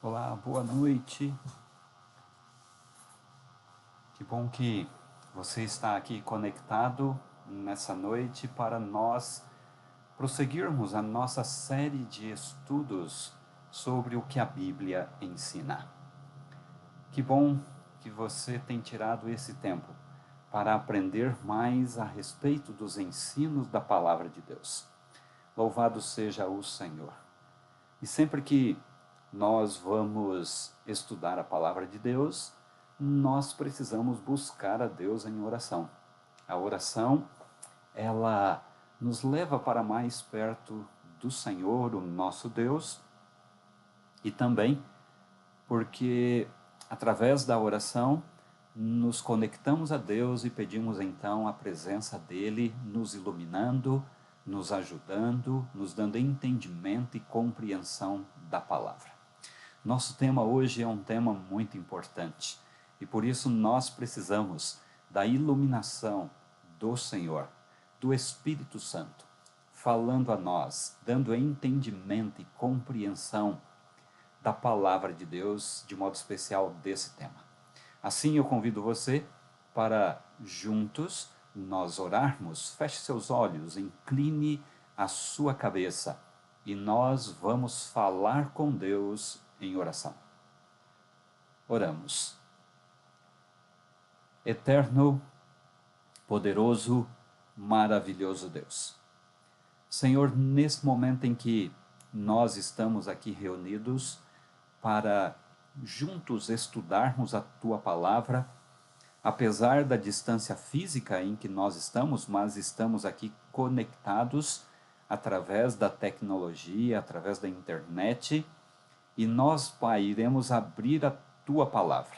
Olá, boa noite. Que bom que você está aqui conectado nessa noite para nós prosseguirmos a nossa série de estudos sobre o que a Bíblia ensina. Que bom que você tem tirado esse tempo para aprender mais a respeito dos ensinos da Palavra de Deus. Louvado seja o Senhor. E sempre que nós vamos estudar a Palavra de Deus, nós precisamos buscar a Deus em oração. A oração, ela nos leva para mais perto do Senhor, o nosso Deus, e também porque através da oração nos conectamos a Deus e pedimos então a presença dele nos iluminando, nos ajudando, nos dando entendimento e compreensão da palavra. Nosso tema hoje é um tema muito importante e por isso nós precisamos da iluminação do Senhor, do Espírito Santo, falando a nós, dando entendimento e compreensão da palavra de Deus, de modo especial desse tema. Assim eu convido você para juntos nós orarmos. Feche seus olhos, incline a sua cabeça e nós vamos falar com Deus em oração. Oramos. Eterno, poderoso, maravilhoso Deus. Senhor, nesse momento em que nós estamos aqui reunidos para juntos estudarmos a Tua Palavra, apesar da distância física em que nós estamos, mas estamos aqui conectados através da tecnologia, através da internet, e nós, Pai, iremos abrir a Tua Palavra.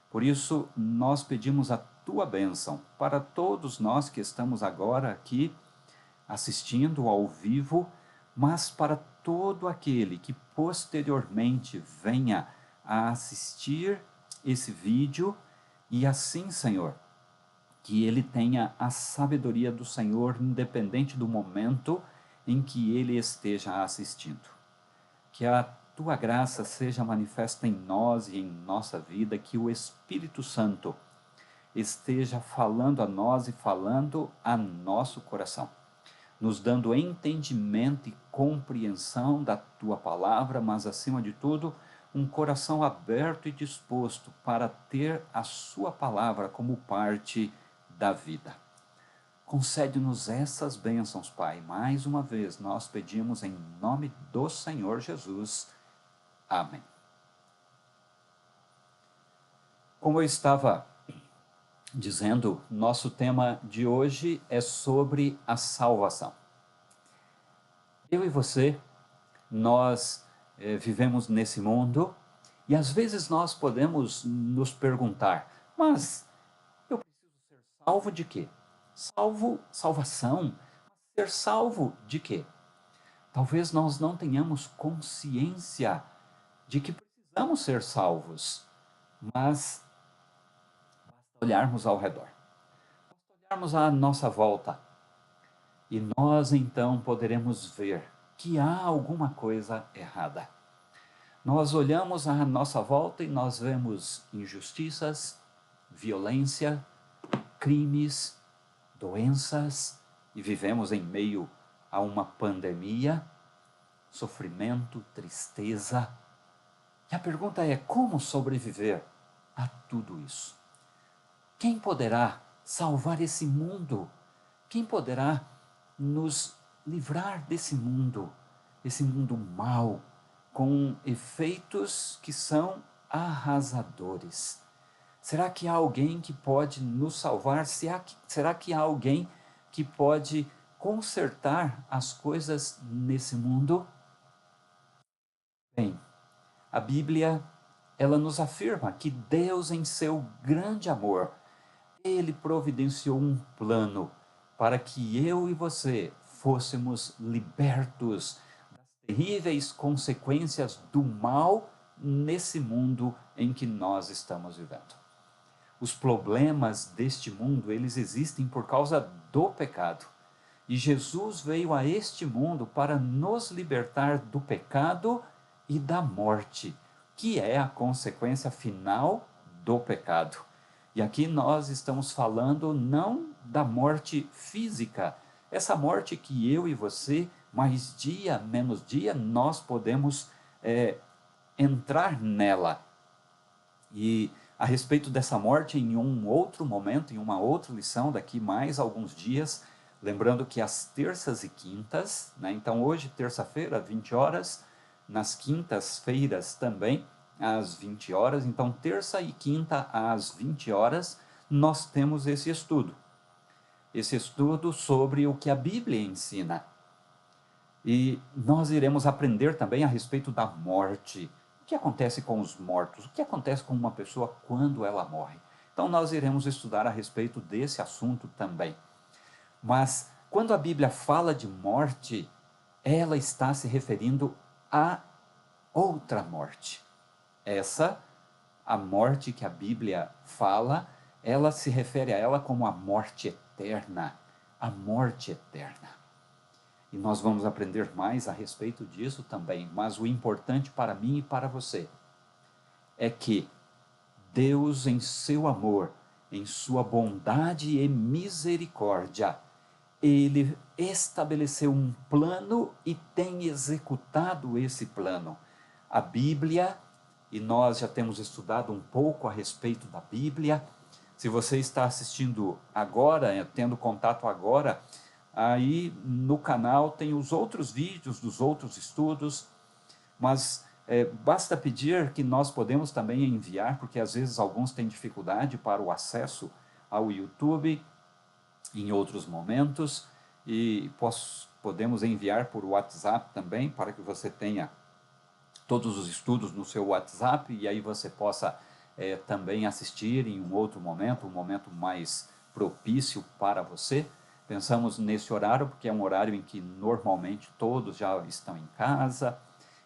Por isso, nós pedimos a Tua bênção para todos nós que estamos agora aqui assistindo ao vivo, mas para todo aquele que posteriormente venha a assistir esse vídeo e assim, Senhor, que ele tenha a sabedoria do Senhor independente do momento em que ele esteja assistindo. Que a Tua graça seja manifesta em nós e em nossa vida, que o Espírito Santo esteja falando a nós e falando a nosso coração, nos dando entendimento e compreensão da Tua palavra, mas acima de tudo, um coração aberto e disposto para ter a Sua palavra como parte da vida. Concede-nos essas bênçãos, Pai. Mais uma vez, nós pedimos em nome do Senhor Jesus. Amém. Como eu estava dizendo, nosso tema de hoje é sobre a salvação. Eu e você, nós vivemos nesse mundo e às vezes nós podemos nos perguntar, mas eu preciso ser salvo de quê? Salvação, ser salvo de quê? Talvez nós não tenhamos consciência de que precisamos ser salvos, mas basta olharmos ao redor, basta olharmos à nossa volta e nós então poderemos ver que há alguma coisa errada. Nós olhamos à nossa volta e nós vemos injustiças, violência, crimes, doenças, e vivemos em meio a uma pandemia, sofrimento, tristeza. E a pergunta é: como sobreviver a tudo isso? Quem poderá salvar esse mundo? Quem poderá nos livrar desse mundo mau, com efeitos que são arrasadores? Será que há alguém que pode nos salvar? Será que há alguém que pode consertar as coisas nesse mundo? Bem, a Bíblia, ela nos afirma que Deus, em seu grande amor, Ele providenciou um plano para que eu e você fôssemos libertos das terríveis consequências do mal nesse mundo em que nós estamos vivendo. Os problemas deste mundo, eles existem por causa do pecado. E Jesus veio a este mundo para nos libertar do pecado e da morte, que é a consequência final do pecado. E aqui nós estamos falando não da morte física, essa morte que eu e você, mais dia menos dia, nós podemos entrar nela. E a respeito dessa morte, em um outro momento, em uma outra lição, daqui mais alguns dias, lembrando que às terças e quintas, né, então hoje, terça-feira, 20 horas, nas quintas-feiras também, às 20 horas, então terça e quinta às 20 horas, nós temos esse estudo sobre o que a Bíblia ensina. E nós iremos aprender também a respeito da morte. O que acontece com os mortos? O que acontece com uma pessoa quando ela morre? Então nós iremos estudar a respeito desse assunto também. Mas quando a Bíblia fala de morte, ela está se referindo a outra morte. Essa, a morte que a Bíblia fala, ela se refere a ela como a morte eterna. A morte eterna. E nós vamos aprender mais a respeito disso também. Mas o importante para mim e para você é que Deus, em seu amor, em sua bondade e misericórdia, Ele estabeleceu um plano e tem executado esse plano. A Bíblia, e nós já temos estudado um pouco a respeito da Bíblia. Se você está assistindo agora, tendo contato agora, aí no canal tem os outros vídeos dos outros estudos, mas basta pedir que nós podemos também enviar, porque às vezes alguns têm dificuldade para o acesso ao YouTube em outros momentos, e podemos enviar por WhatsApp também, para que você tenha todos os estudos no seu WhatsApp, e aí você possa também assistir em um outro momento, um momento mais propício para você. Pensamos nesse horário porque é um horário em que normalmente todos já estão em casa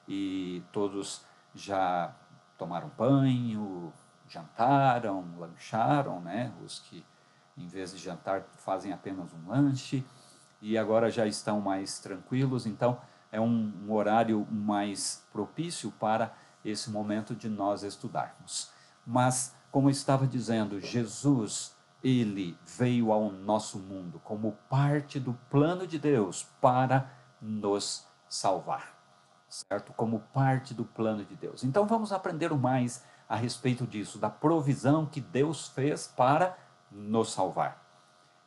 e todos já tomaram banho, jantaram, lancharam, né? Os que em vez de jantar fazem apenas um lanche e agora já estão mais tranquilos, então é um horário mais propício para esse momento de nós estudarmos. Mas, como eu estava dizendo, Jesus, Ele veio ao nosso mundo como parte do plano de Deus para nos salvar, certo? Como parte do plano de Deus. Então vamos aprender mais a respeito disso, da provisão que Deus fez para nos salvar.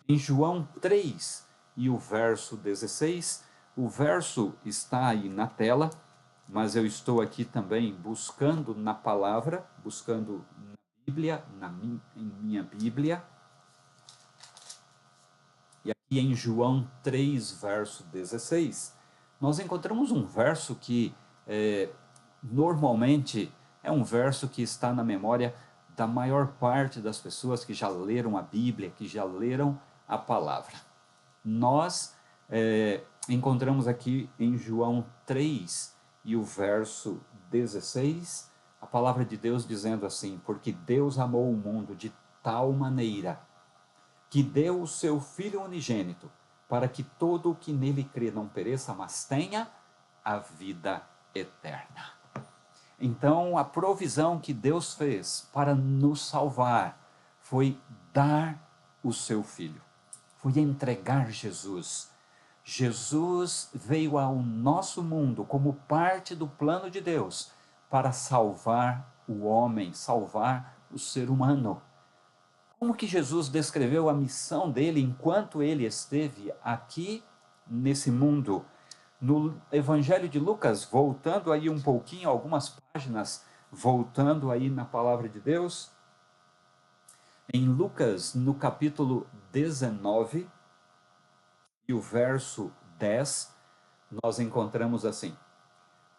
Em João 3 e o verso 16, o verso está aí na tela, mas eu estou aqui também buscando na palavra, buscando na Bíblia, em minha Bíblia. E aqui em João 3, verso 16, nós encontramos um verso que normalmente é um verso que está na memória da maior parte das pessoas que já leram a Bíblia, que já leram a palavra. Nós encontramos aqui em João 3 e o verso 16, a palavra de Deus dizendo assim: porque Deus amou o mundo de tal maneira que deu o seu Filho unigênito, para que todo o que nele crê não pereça, mas tenha a vida eterna. Então, a provisão que Deus fez para nos salvar foi dar o seu Filho, foi entregar Jesus. Jesus veio ao nosso mundo como parte do plano de Deus para salvar o homem, salvar o ser humano. Como que Jesus descreveu a missão dele enquanto ele esteve aqui nesse mundo? No Evangelho de Lucas, voltando aí um pouquinho, algumas páginas, voltando aí na palavra de Deus, em Lucas, no capítulo 19, e o verso 10, nós encontramos assim: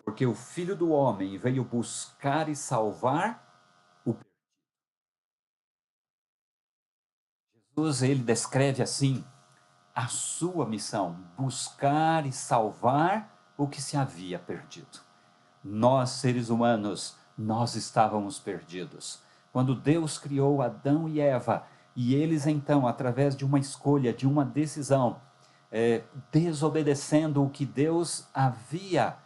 porque o Filho do Homem veio buscar e salvar o perdido. Jesus, ele descreve assim a sua missão: buscar e salvar o que se havia perdido. Nós, seres humanos, nós estávamos perdidos. Quando Deus criou Adão e Eva, e eles então, através de uma escolha, de uma decisão, desobedecendo o que Deus havia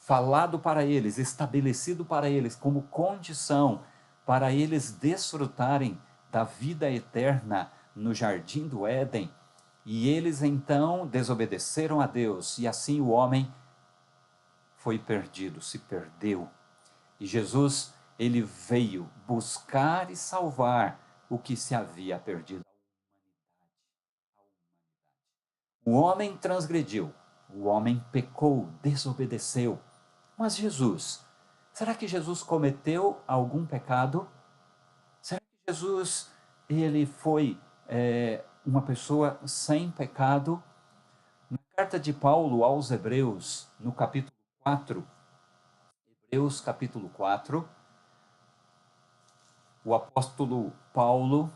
falado para eles, estabelecido para eles como condição para eles desfrutarem da vida eterna no jardim do Éden, e eles então desobedeceram a Deus, e assim o homem foi perdido, se perdeu. E Jesus, ele veio buscar e salvar o que se havia perdido. O homem transgrediu, o homem pecou, desobedeceu. Mas Jesus, será que Jesus cometeu algum pecado? Será que Jesus, ele foi uma pessoa sem pecado? Na carta de Paulo aos Hebreus, no capítulo 4, Hebreus capítulo 4, o apóstolo Paulo,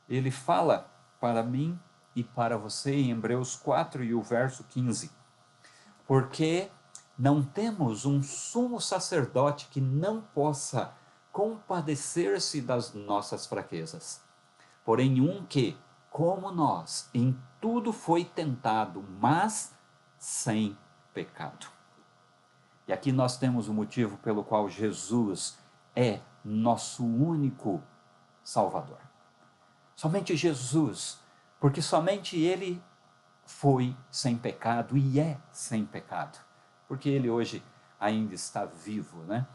ele fala para mim e para você em Hebreus 4 e o verso 15. Porque não temos um sumo sacerdote que não possa compadecer-se das nossas fraquezas, porém um que, como nós, em tudo foi tentado, mas sem pecado. E aqui nós temos o motivo pelo qual Jesus é nosso único Salvador. Somente Jesus, porque somente Ele foi sem pecado e é sem pecado, porque Ele hoje ainda está vivo, né?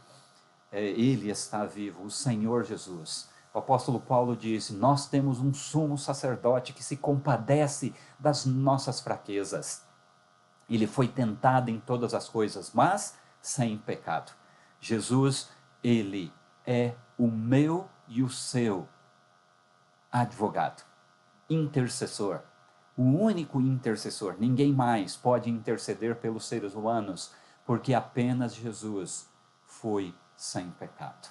Ele está vivo, o Senhor Jesus. O apóstolo Paulo disse: nós temos um sumo sacerdote que se compadece das nossas fraquezas. Ele foi tentado em todas as coisas, mas sem pecado. Jesus, ele é o meu e o seu advogado, intercessor, o único intercessor. Ninguém mais pode interceder pelos seres humanos, porque apenas Jesus foi sem pecado.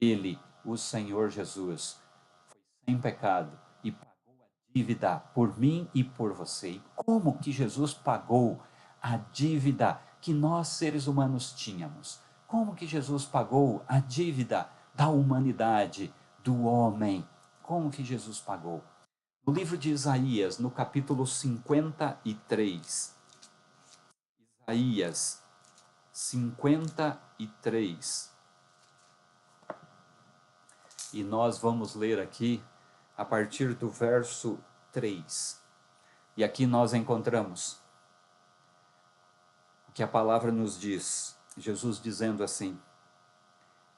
Ele, o Senhor Jesus, foi sem pecado e pagou a dívida por mim e por você. E como que Jesus pagou a dívida que nós seres humanos tínhamos? Como que Jesus pagou a dívida da humanidade, do homem? Como que Jesus pagou? No livro de Isaías, no capítulo 53, Isaías 53, e nós vamos ler aqui a partir do verso 3. E aqui nós encontramos o que a palavra nos diz, Jesus dizendo assim: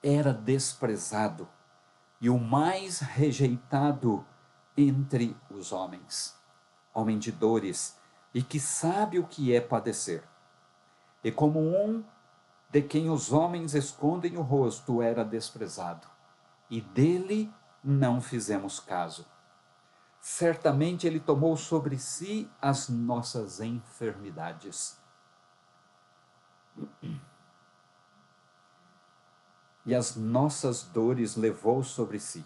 era desprezado e o mais rejeitado entre os homens, homem de dores, e que sabe o que é padecer. E como um de quem os homens escondem o rosto era desprezado, e dele não fizemos caso. Certamente ele tomou sobre si as nossas enfermidades. E as nossas dores levou sobre si.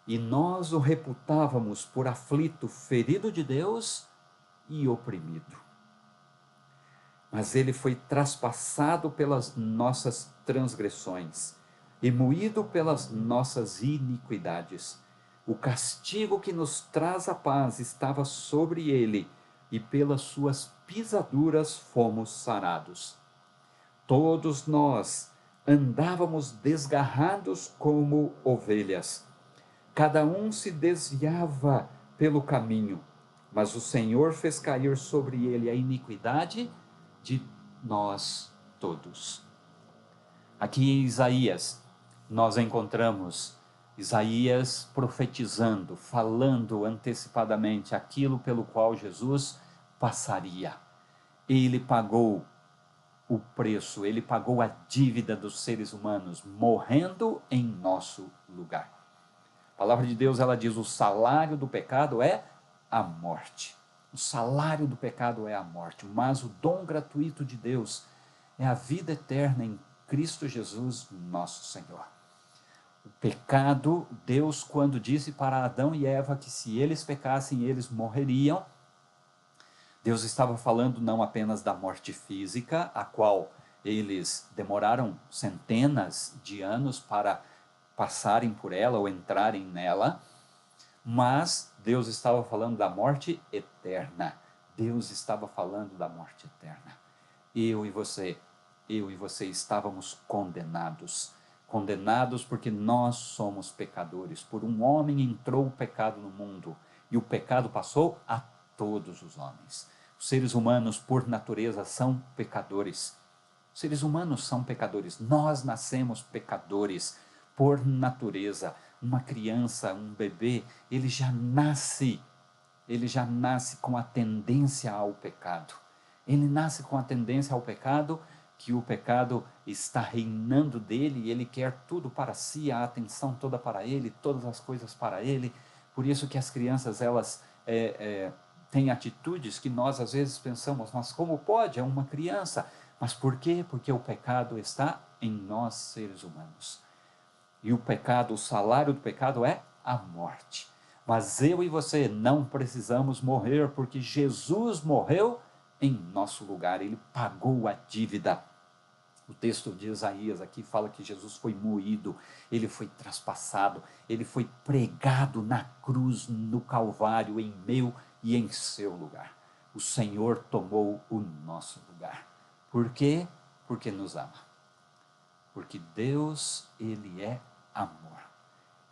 E nós o reputávamos por aflito, ferido de Deus e oprimido. Mas ele foi traspassado pelas nossas transgressões e moído pelas nossas iniquidades. O castigo que nos traz a paz estava sobre ele, e pelas suas pisaduras fomos sarados. Todos nós andávamos desgarrados como ovelhas. Cada um se desviava pelo caminho, mas o Senhor fez cair sobre ele a iniquidade de nós todos. Aqui em Isaías, nós encontramos Isaías profetizando, falando antecipadamente aquilo pelo qual Jesus passaria. Ele pagou o preço, ele pagou a dívida dos seres humanos, morrendo em nosso lugar. A palavra de Deus, ela diz: o salário do pecado é a morte. O salário do pecado é a morte, mas o dom gratuito de Deus é a vida eterna em Cristo Jesus, nosso Senhor. O pecado, Deus, quando disse para Adão e Eva que se eles pecassem, eles morreriam, Deus estava falando não apenas da morte física, a qual eles demoraram centenas de anos para passarem por ela ou entrarem nela, mas Deus estava falando da morte eterna. Deus estava falando da morte eterna. Eu e você eu e você estávamos condenados. Condenados porque nós somos pecadores. Por um homem entrou o pecado no mundo e o pecado passou a todos os homens. Os seres humanos, por natureza, são pecadores. Os seres humanos são pecadores. Nós nascemos pecadores por natureza. Uma criança, um bebê, ele já nasce com a tendência ao pecado. Ele nasce com a tendência ao pecado, que o pecado está reinando dele, e ele quer tudo para si, a atenção toda para ele, todas as coisas para ele. Por isso que as crianças, elas têm atitudes que nós às vezes pensamos, mas como pode? É uma criança. Mas por quê? Porque o pecado está em nós, seres humanos. E o pecado, o salário do pecado é a morte. Mas eu e você não precisamos morrer, porque Jesus morreu em nosso lugar. Ele pagou a dívida. O texto de Isaías aqui fala que Jesus foi moído, ele foi traspassado, ele foi pregado na cruz, no Calvário, em meu e em seu lugar. O Senhor tomou o nosso lugar. Por quê? Porque nos ama. Porque Deus, ele é amor.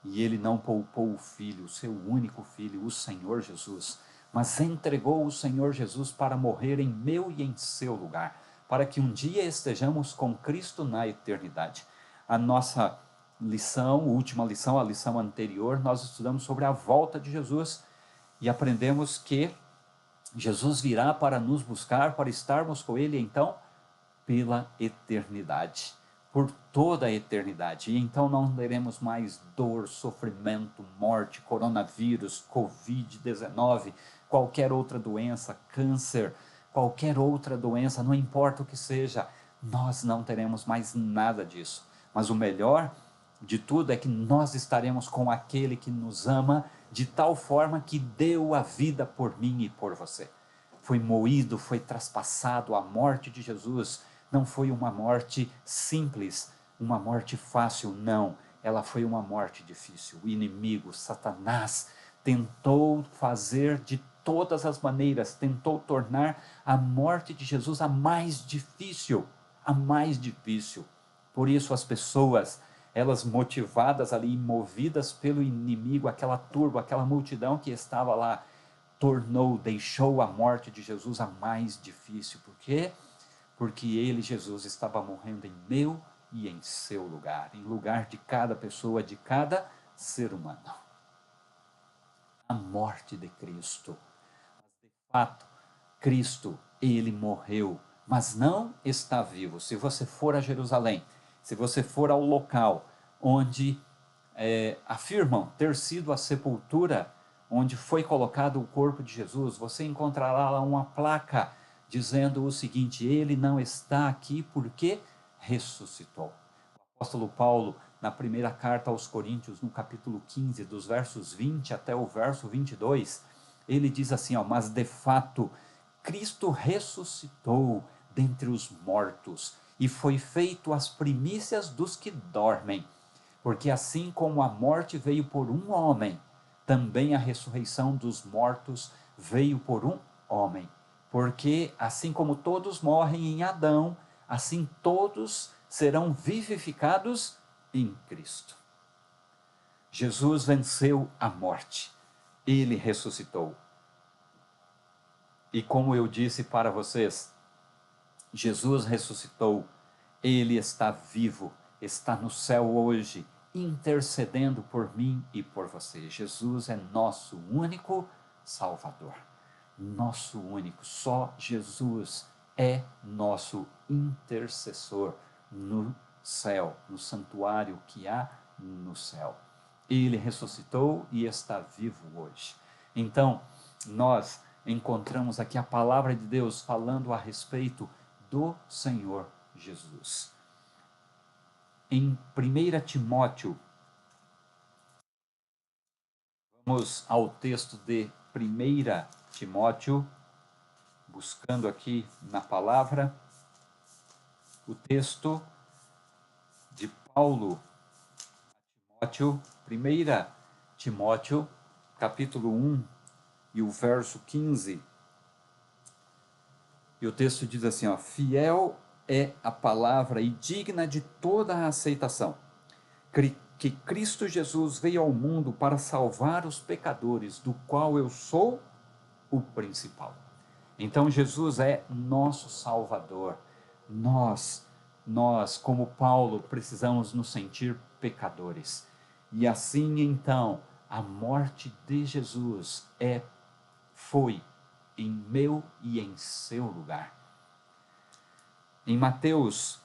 E ele não poupou o Filho, o seu único Filho, o Senhor Jesus, mas entregou o Senhor Jesus para morrer em meu e em seu lugar, para que um dia estejamos com Cristo na eternidade. A nossa lição, última lição, a lição anterior, nós estudamos sobre a volta de Jesus e aprendemos que Jesus virá para nos buscar, para estarmos com ele, então, pela eternidade, por toda a eternidade. E então não teremos mais dor, sofrimento, morte, coronavírus, Covid-19, qualquer outra doença, câncer, qualquer outra doença, não importa o que seja, nós não teremos mais nada disso. Mas o melhor de tudo é que nós estaremos com aquele que nos ama de tal forma que deu a vida por mim e por você. Foi moído, foi traspassado. A morte de Jesus não foi uma morte simples, uma morte fácil, não. Ela foi uma morte difícil. O inimigo, Satanás, tentou fazer de todas as maneiras, tentou tornar a morte de Jesus a mais difícil, a mais difícil. Por isso as pessoas, elas motivadas ali, movidas pelo inimigo, aquela turba, aquela multidão que estava lá, deixou a morte de Jesus a mais difícil. Por quê? Porque ele, Jesus, estava morrendo em meu e em seu lugar, em lugar de cada pessoa, de cada ser humano. A morte de Cristo. De fato, Cristo, ele morreu, mas não está vivo. Se você for a Jerusalém, se você for ao local onde afirmam ter sido a sepultura onde foi colocado o corpo de Jesus, você encontrará lá uma placa dizendo o seguinte: ele não está aqui porque ressuscitou. O apóstolo Paulo, na primeira carta aos Coríntios, no capítulo 15, dos versos 20 até o verso 22, ele diz assim, mas de fato, Cristo ressuscitou dentre os mortos e foi feito as primícias dos que dormem. Porque assim como a morte veio por um homem, também a ressurreição dos mortos veio por um homem. Porque assim como todos morrem em Adão, assim todos serão vivificados em Cristo. Jesus venceu a morte. Ele ressuscitou. E como eu disse para vocês, Jesus ressuscitou. Ele está vivo, está no céu hoje, intercedendo por mim e por você. Jesus é nosso único Salvador. Nosso único, só Jesus é nosso intercessor no céu, no santuário que há no céu. Ele ressuscitou e está vivo hoje. Então, nós encontramos aqui a palavra de Deus falando a respeito do Senhor Jesus. Em 1 Timóteo, vamos ao texto de 1 Timóteo, buscando aqui na palavra, o texto de Paulo a Timóteo, 1 Timóteo, capítulo 1 e o verso 15. E o texto diz assim, fiel é a palavra e digna de toda a aceitação, que Cristo Jesus veio ao mundo para salvar os pecadores, do qual eu sou o principal. Então Jesus é nosso Salvador. Nós, como Paulo, precisamos nos sentir pecadores. E assim então, a morte de Jesus foi em meu e em seu lugar. Em Mateus,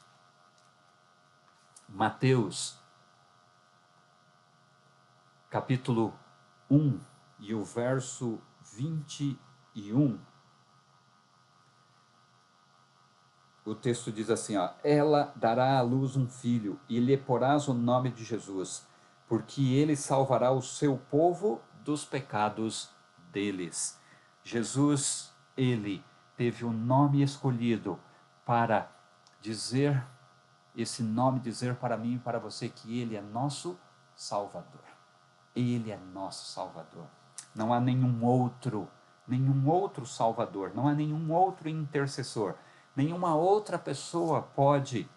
capítulo 1 e o verso 21, o texto diz assim, ó, ela dará à luz um filho e lhe porás o nome de Jesus, porque ele salvará o seu povo dos pecados deles. Jesus, ele teve o nome escolhido para dizer, esse nome dizer para mim e para você que ele é nosso Salvador. Ele é nosso Salvador. Não há nenhum outro Salvador, não há nenhum outro intercessor. Nenhuma outra pessoa pode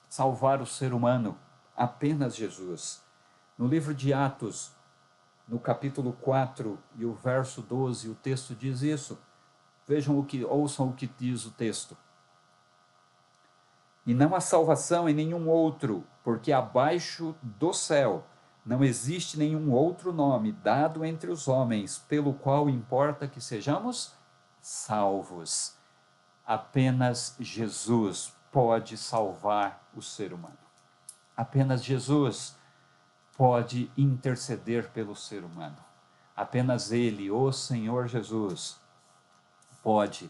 salvar o ser humano, apenas Jesus. No livro de Atos, no capítulo 4 e o verso 12, o texto diz isso. Ouçam o que diz o texto. E não há salvação em nenhum outro, porque abaixo do céu não existe nenhum outro nome dado entre os homens, pelo qual importa que sejamos salvos. Apenas Jesus pode salvar o ser humano. Apenas Jesus pode interceder pelo ser humano. Apenas Ele, o Senhor Jesus, pode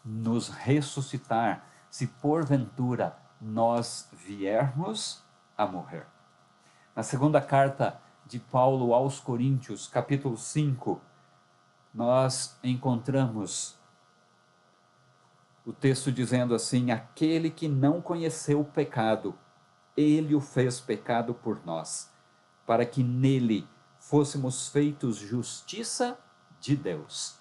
nos ressuscitar se porventura nós viermos a morrer. Na segunda carta de Paulo aos Coríntios, capítulo 5, nós encontramos o texto dizendo assim, aquele que não conheceu o pecado, ele o fez pecado por nós, para que nele fôssemos feitos justiça de Deus.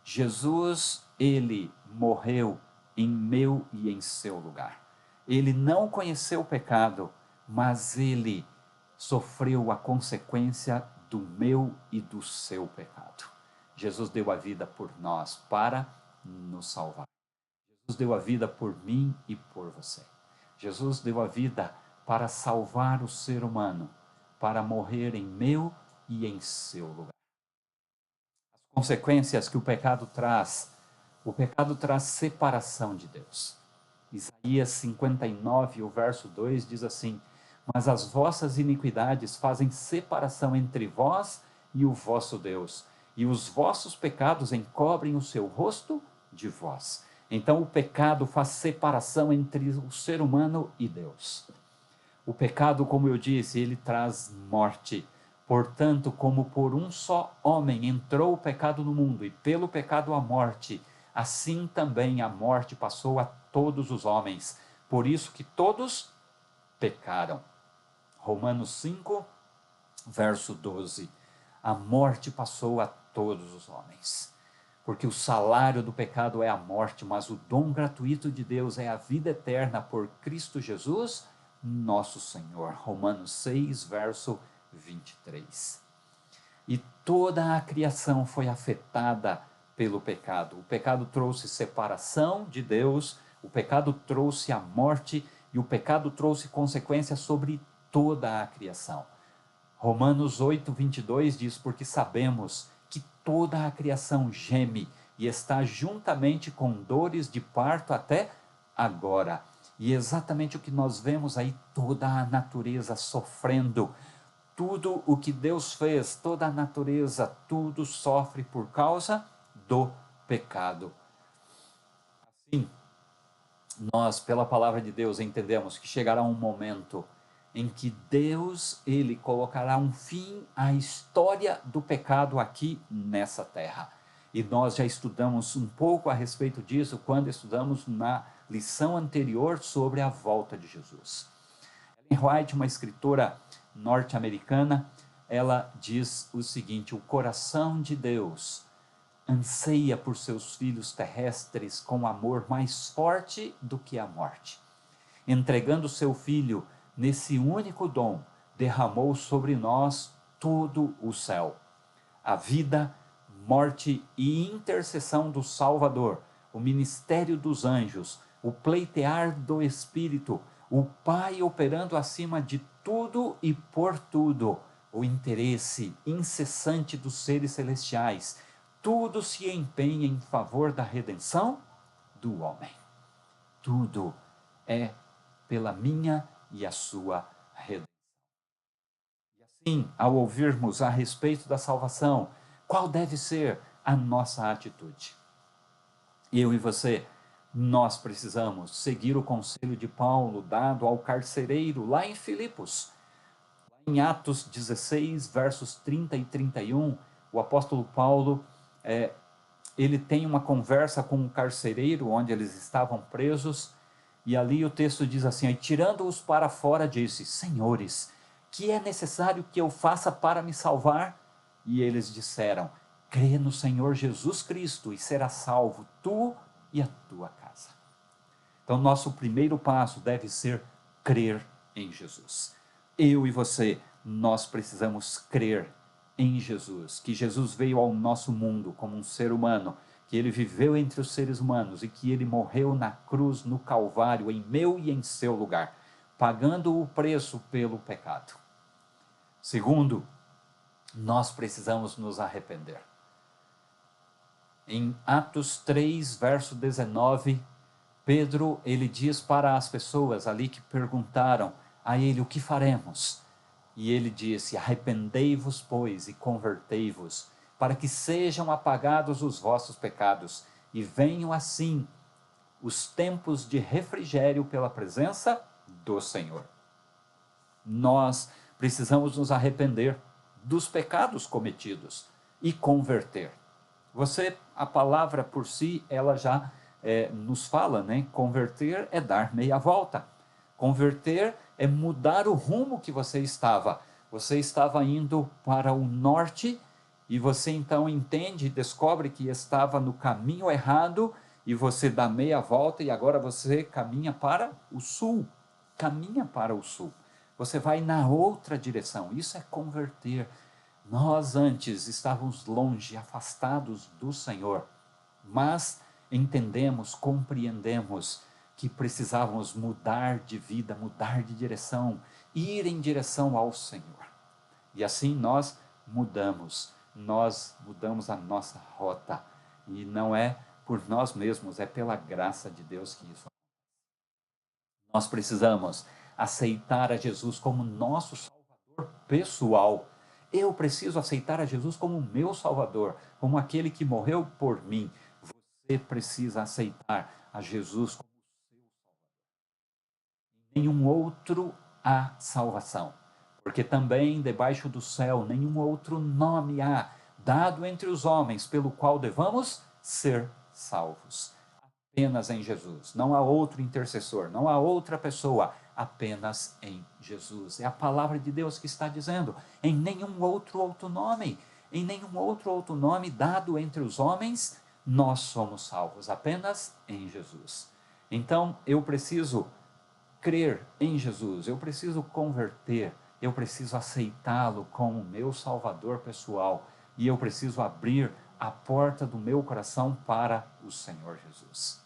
Jesus, ele morreu em meu e em seu lugar. Ele não conheceu o pecado, mas ele sofreu a consequência do meu e do seu pecado. Jesus deu a vida por nós para nos salvar. Jesus deu a vida por mim e por você. Jesus deu a vida para salvar o ser humano, para morrer em meu e em seu lugar. As consequências que o pecado traz separação de Deus. Isaías 59, o verso 2 diz assim, mas as vossas iniquidades fazem separação entre vós e o vosso Deus, e os vossos pecados encobrem o seu rosto de vós. Então o pecado faz separação entre o ser humano e Deus. O pecado, como eu disse, ele traz morte. Portanto, como por um só homem entrou o pecado no mundo, e pelo pecado a morte, assim também a morte passou a todos os homens. Por isso que todos pecaram. Romanos 5, verso 12. A morte passou a todos os homens. Porque o salário do pecado é a morte, mas o dom gratuito de Deus é a vida eterna por Cristo Jesus, nosso Senhor. Romanos 6, verso 23. E toda a criação foi afetada pelo pecado. O pecado trouxe separação de Deus, o pecado trouxe a morte e o pecado trouxe consequências sobre toda a criação. Romanos 8, 22 diz, porque sabemos que toda a criação geme e está juntamente com dores de parto até agora. E exatamente o que nós vemos aí, toda a natureza sofrendo. Tudo o que Deus fez, toda a natureza, tudo sofre por causa do pecado. Assim, nós, pela palavra de Deus, entendemos que chegará um momento em que Deus, ele colocará um fim à história do pecado aqui nessa terra. E nós já estudamos um pouco a respeito disso quando estudamos na lição anterior sobre a volta de Jesus. Ellen White, uma escritora norte-americana, ela diz o seguinte: o coração de Deus anseia por seus filhos terrestres com amor mais forte do que a morte. Entregando seu Filho nesse único dom, derramou sobre nós todo o céu. A vida, morte e intercessão do Salvador, o ministério dos anjos, o pleitear do Espírito, o Pai operando acima de tudo e por tudo, o interesse incessante dos seres celestiais, tudo se empenha em favor da redenção do homem. Tudo é pela minha e a sua redenção. E assim, ao ouvirmos a respeito da salvação, qual deve ser a nossa atitude? Eu e você, nós precisamos seguir o conselho de Paulo dado ao carcereiro lá em Filipos. Em Atos 16, versos 30 e 31, o apóstolo Paulo, ele tem uma conversa com um carcereiro onde eles estavam presos, e ali o texto diz assim, aí, tirando-os para fora, disse, Senhores, que é necessário que eu faça para me salvar? E eles disseram, crê no Senhor Jesus Cristo e serás salvo, tu e a tua casa. Então, nosso primeiro passo deve ser crer em Jesus. Eu e você, nós precisamos crer em Jesus, que Jesus veio ao nosso mundo como um ser humano, que ele viveu entre os seres humanos e que ele morreu na cruz, no Calvário, em meu e em seu lugar, pagando o preço pelo pecado. Segundo, nós precisamos nos arrepender. Em Atos 3, verso 19, Pedro, ele diz para as pessoas ali que perguntaram a ele, o que faremos? E ele disse, arrependei-vos, pois, e convertei-vos, para que sejam apagados os vossos pecados, e venham assim os tempos de refrigério pela presença do Senhor. Nós precisamos nos arrepender dos pecados cometidos e converter. A palavra por si, ela já nos fala, né? Converter é dar meia volta. Converter é mudar o rumo que você estava. Você estava indo para o norte e você então entende e descobre que estava no caminho errado e você dá meia volta e agora você caminha para o sul. Caminha para o sul. Você vai na outra direção. Isso é converter. Nós antes estávamos longe, afastados do Senhor, mas entendemos, compreendemos que precisávamos mudar de vida, mudar de direção, ir em direção ao Senhor. E assim nós mudamos a nossa rota. E não é por nós mesmos, é pela graça de Deus que isso acontece. Nós precisamos aceitar a Jesus como nosso Salvador pessoal. Eu preciso aceitar a Jesus como meu Salvador, como aquele que morreu por mim. Você precisa aceitar a Jesus como seu Salvador. Nenhum outro há salvação, porque também debaixo do céu nenhum outro nome há dado entre os homens pelo qual devamos ser salvos. Apenas em Jesus. Não há outro intercessor, não há outra pessoa, apenas em Jesus. É a palavra de Deus que está dizendo, em nenhum outro nome, em nenhum outro nome dado entre os homens, nós somos salvos, apenas em Jesus. Então, eu preciso crer em Jesus, eu preciso converter, eu preciso aceitá-lo como meu Salvador pessoal e eu preciso abrir a porta do meu coração para o Senhor Jesus.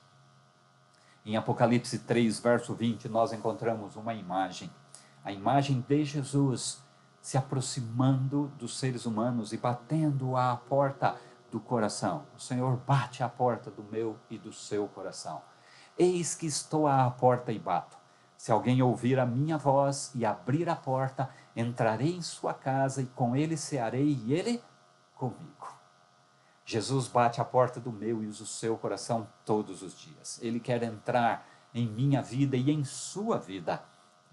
Em Apocalipse 3, verso 20, nós encontramos uma imagem, a imagem de Jesus se aproximando dos seres humanos e batendo à porta do coração. O Senhor bate à porta do meu e do seu coração. Eis que estou à porta e bato. Se alguém ouvir a minha voz e abrir a porta, entrarei em sua casa e com ele cearei e ele comigo. Jesus bate à porta do meu e do seu coração todos os dias. Ele quer entrar em minha vida e em sua vida.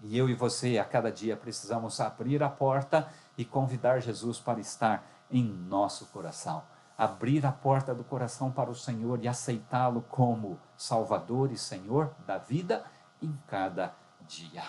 E eu e você, a cada dia, precisamos abrir a porta e convidar Jesus para estar em nosso coração. Abrir a porta do coração para o Senhor e aceitá-lo como Salvador e Senhor da vida em cada dia.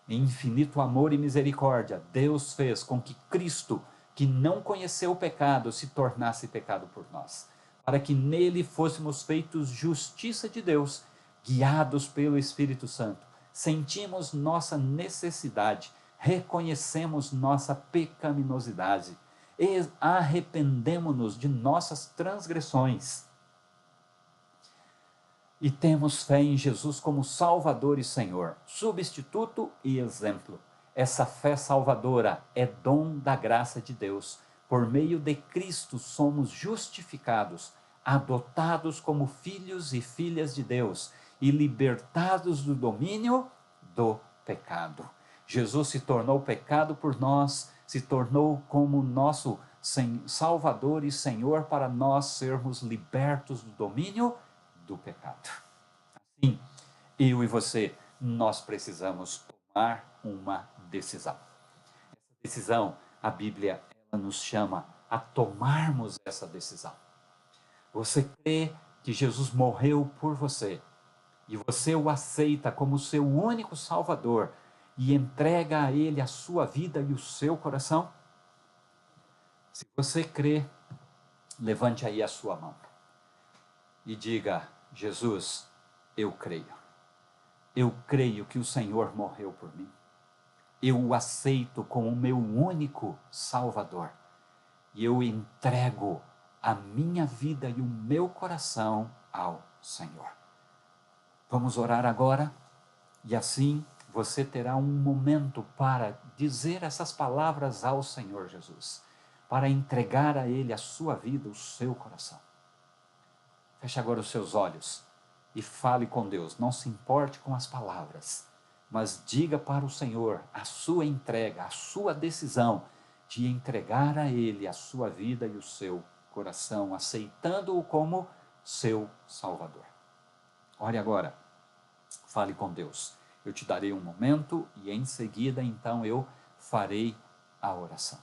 Em infinito amor e misericórdia, Deus fez com que Cristo, que não conheceu o pecado, se tornasse pecado por nós. para que nele fôssemos feitos justiça de Deus, guiados pelo Espírito Santo. Sentimos nossa necessidade, reconhecemos nossa pecaminosidade, e arrependemo-nos de nossas transgressões. E temos fé em Jesus como Salvador e Senhor, substituto e exemplo. Essa fé salvadora é dom da graça de Deus. Por meio de Cristo somos justificados, adotados como filhos e filhas de Deus e libertados do domínio do pecado. Jesus se tornou pecado por nós, se tornou como nosso Salvador e Senhor para nós sermos libertos do domínio do pecado. Assim, eu e você, nós precisamos tomar uma decisão. Essa decisão, a Bíblia, ela nos chama a tomarmos essa decisão. Você crê que Jesus morreu por você e você o aceita como seu único Salvador e entrega a Ele a sua vida e o seu coração? Se você crê, levante aí a sua mão e diga: Jesus, eu creio. Eu creio que o Senhor morreu por mim. Eu o aceito como o meu único Salvador. E eu entrego a minha vida e o meu coração ao Senhor. Vamos orar agora? E assim você terá um momento para dizer essas palavras ao Senhor Jesus, para entregar a Ele a sua vida, o seu coração. Feche agora os seus olhos e fale com Deus. Não se importe com as palavras, mas diga para o Senhor a sua entrega, a sua decisão de entregar a Ele a sua vida e o seu coração, aceitando-o como seu Salvador. Ore agora, fale com Deus. Eu te darei um momento e em seguida, então, eu farei a oração.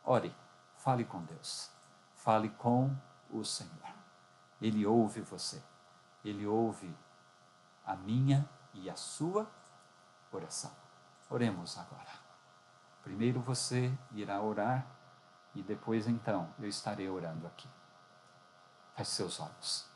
Ore, fale com Deus, fale com o Senhor. Ele ouve você, Ele ouve a minha e a sua oração. Oremos agora. Primeiro você irá orar e depois então eu estarei orando aqui. Feche seus olhos.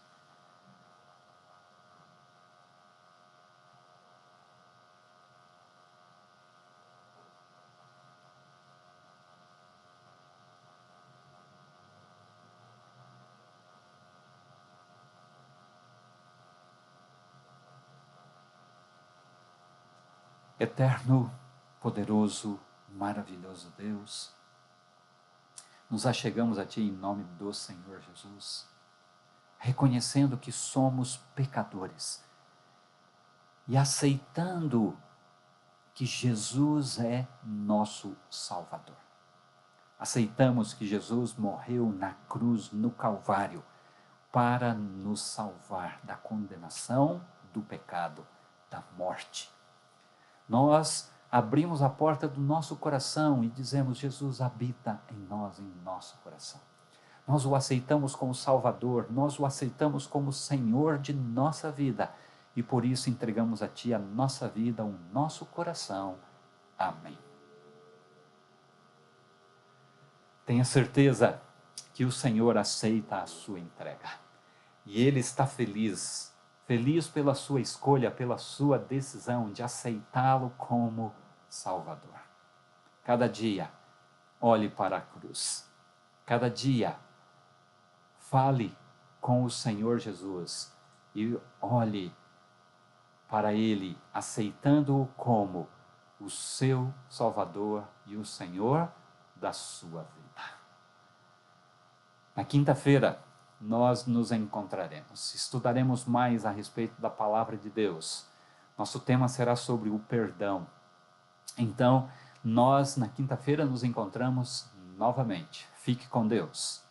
Eterno, poderoso, maravilhoso Deus, nos achegamos a Ti em nome do Senhor Jesus, reconhecendo que somos pecadores e aceitando que Jesus é nosso Salvador. Aceitamos que Jesus morreu na cruz, no Calvário, para nos salvar da condenação, do pecado, da morte. Nós abrimos a porta do nosso coração e dizemos: Jesus habita em nós, em nosso coração. Nós o aceitamos como Salvador, nós o aceitamos como Senhor de nossa vida e por isso entregamos a Ti a nossa vida, o nosso coração. Amém. Tenha certeza que o Senhor aceita a sua entrega e Ele está feliz pela sua escolha, pela sua decisão de aceitá-lo como Salvador. Cada dia, olhe para a cruz. Cada dia, fale com o Senhor Jesus e olhe para Ele, aceitando-o como o seu Salvador e o Senhor da sua vida. Na quinta-feira, nós nos encontraremos. Estudaremos mais a respeito da palavra de Deus. Nosso tema será sobre o perdão. Então, nós na quinta-feira nos encontramos novamente. Fique com Deus.